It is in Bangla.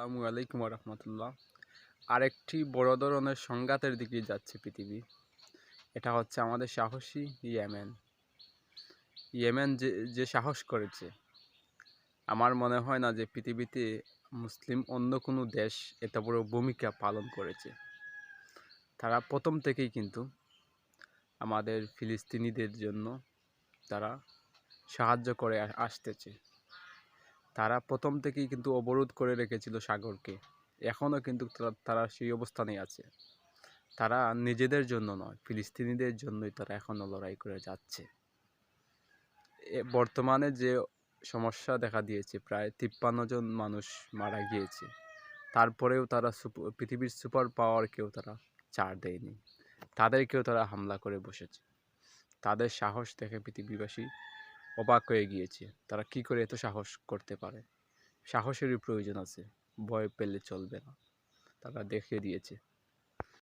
আসসালামু আলাইকুম রহমতুল্লাহ। আরেকটি বড় ধরনের সংঘাতের দিকে যাচ্ছে পৃথিবী। এটা হচ্ছে আমাদের সাহসী ইয়েমেন। ইয়েমেন যে সাহস করেছে, আমার মনে হয় না যে পৃথিবীতে মুসলিম অন্য কোনো দেশ এত বড় ভূমিকা পালন করেছে। তারা প্রথম থেকেই কিন্তু আমাদের ফিলিস্তিনিদের জন্য তারা সাহায্য করে আসতেছে। তারা প্রথম থেকেই কিন্তু অবরোধ করে রেখেছিল সাগরকে। এখনও কিন্তু তারা সেই অবস্থানেই আছে। তারা নিজেদের জন্য নয়, ফিলিস্তিনিদের জন্যই তারা এখনও লড়াই করে যাচ্ছে। বর্তমানে যে সমস্যা দেখা দিয়েছে, প্রায় 53 জন মানুষ মারা গিয়েছে, তারপরেও তারা পৃথিবীর সুপার পাওয়ারকেও তারা ছাড় দেয়নি। তাদেরকেও তারা হামলা করে বসেছে। তাদের সাহস দেখে পৃথিবীবাসী অবাক হয়ে গিয়েছে। তারা কি করে এত সাহস করতে পারে? সাহসেরই প্রয়োজন আছে, ভয় পেলে চলবে না। তারা দেখিয়ে দিয়েছে।